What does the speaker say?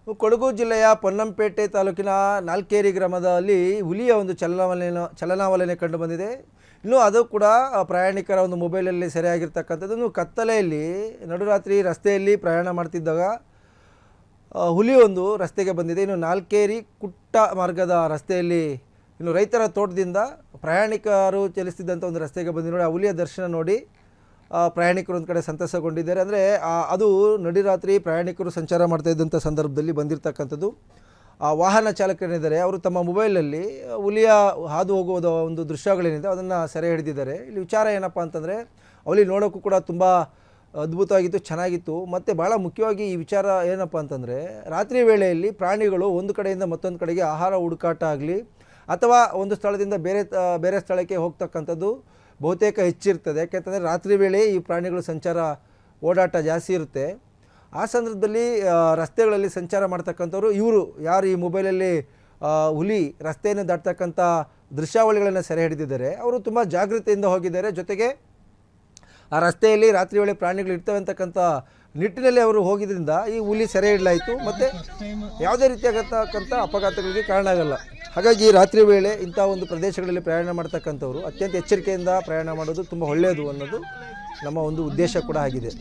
ಕೊಡಗು ಜಿಲ್ಲೆಯ ಪೊನ್ನಂಪೇಟೆ ತಾಲೂಕಿನ ನಾಲ್ಕೇರಿ ಗ್ರಾಮದಲ್ಲಿ ಹುಲಿಯ ಒಂದು ಚಲನಾವಲನೆ ಕಂಡು ಬಂದಿದೆ. ಇನ್ನು ಅದು ಕೂಡ ಪ್ರಯಾಣಿಕರ ಒಂದು ಮೊಬೈಲಲ್ಲಿ ಸೆರೆಯಾಗಿರ್ತಕ್ಕಂಥದ್ದು. ಇನ್ನು ಕತ್ತಲೆಯಲ್ಲಿ ನಡುರಾತ್ರಿ ರಸ್ತೆಯಲ್ಲಿ ಪ್ರಯಾಣ ಮಾಡ್ತಿದ್ದಾಗ ಹುಲಿ ಒಂದು ರಸ್ತೆಗೆ ಬಂದಿದೆ. ಇನ್ನು ನಾಲ್ಕೇರಿ ಕುಟ್ಟ ಮಾರ್ಗದ ರಸ್ತೆಯಲ್ಲಿ ಇನ್ನು ರೈತರ ತೋಟದಿಂದ ಪ್ರಯಾಣಿಕರು ಚಲಿಸ್ತಿದ್ದಂಥ ಒಂದು ರಸ್ತೆಗೆ ಬಂದು ನೋಡಿ ಆ ಹುಲಿಯ ದರ್ಶನ ನೋಡಿ ಪ್ರಯಾಣಿಕರು ಒಂದು ಕಡೆ ಸಂತಸಗೊಂಡಿದ್ದಾರೆ. ಅಂದರೆ ಅದು ನಡುರಾತ್ರಿ ಪ್ರಯಾಣಿಕರು ಸಂಚಾರ ಮಾಡ್ತಾ ಇದ್ದಂಥ ಸಂದರ್ಭದಲ್ಲಿ ಬಂದಿರತಕ್ಕಂಥದ್ದು. ಆ ವಾಹನ ಚಾಲಕರೇನಿದ್ದಾರೆ ಅವರು ತಮ್ಮ ಮೊಬೈಲಲ್ಲಿ ಹುಲಿಯ ಹಾದು ಹೋಗುವುದ ಒಂದು ದೃಶ್ಯಗಳೇನಿದೆ ಅದನ್ನು ಸೆರೆ ಹಿಡಿದಿದ್ದಾರೆ. ಇಲ್ಲಿ ವಿಚಾರ ಏನಪ್ಪ ಅಂತಂದರೆ ಹುಲಿ ನೋಡೋಕ್ಕೂ ಕೂಡ ತುಂಬ ಅದ್ಭುತವಾಗಿತ್ತು, ಚೆನ್ನಾಗಿತ್ತು. ಮತ್ತು ಭಾಳ ಮುಖ್ಯವಾಗಿ ಈ ವಿಚಾರ ಏನಪ್ಪ ಅಂತಂದರೆ ರಾತ್ರಿ ವೇಳೆಯಲ್ಲಿ ಪ್ರಾಣಿಗಳು ಒಂದು ಕಡೆಯಿಂದ ಮತ್ತೊಂದು ಕಡೆಗೆ ಆಹಾರ ಹುಡುಕಾಟ ಆಗಲಿ ಅಥವಾ ಒಂದು ಸ್ಥಳದಿಂದ ಬೇರೆ ಸ್ಥಳಕ್ಕೆ ಹೋಗ್ತಕ್ಕಂಥದ್ದು ಬಹುತೇಕ ಹೆಚ್ಚಿರ್ತದೆ. ಯಾಕೆಂತಂದರೆ ರಾತ್ರಿ ವೇಳೆ ಈ ಪ್ರಾಣಿಗಳು ಸಂಚಾರ ಓಡಾಟ ಜಾಸ್ತಿ ಇರುತ್ತೆ. ಆ ಸಂದರ್ಭದಲ್ಲಿ ರಸ್ತೆಗಳಲ್ಲಿ ಸಂಚಾರ ಮಾಡ್ತಕ್ಕಂಥವ್ರು ಇವರು ಯಾರು ಈ ಮೊಬೈಲಲ್ಲಿ ಹುಲಿ ರಸ್ತೆಯನ್ನು ದಾಟ್ತಕ್ಕಂಥ ದೃಶ್ಯಾವಳಿಗಳನ್ನು ಸೆರೆ ಹಿಡಿದಿದ್ದಾರೆ ಅವರು ತುಂಬ ಜಾಗೃತಿಯಿಂದ ಹೋಗಿದ್ದಾರೆ. ಜೊತೆಗೆ ಆ ರಸ್ತೆಯಲ್ಲಿ ರಾತ್ರಿ ವೇಳೆ ಪ್ರಾಣಿಗಳು ಇರ್ತವೆ ಅಂತಕ್ಕಂಥ ನಿಟ್ಟಿನಲ್ಲಿ ಅವರು ಹೋಗಿದ್ದರಿಂದ ಈ ಹುಲಿ ಸೆರೆ ಹಿಡಲಾಯಿತು. ಮತ್ತು ಯಾವುದೇ ರೀತಿಯಾಗತಕ್ಕಂಥ ಅಪಘಾತಗಳಿಗೆ ಕಾರಣ ಆಗಲ್ಲ. ಹಾಗಾಗಿ ರಾತ್ರಿ ವೇಳೆ ಇಂಥ ಒಂದು ಪ್ರದೇಶಗಳಲ್ಲಿ ಪ್ರಯಾಣ ಮಾಡ್ತಕ್ಕಂಥವ್ರು ಅತ್ಯಂತ ಎಚ್ಚರಿಕೆಯಿಂದ ಪ್ರಯಾಣ ಮಾಡೋದು ತುಂಬ ಒಳ್ಳೆಯದು ಅನ್ನೋದು ನಮ್ಮ ಒಂದು ಉದ್ದೇಶ ಕೂಡ ಆಗಿದೆ.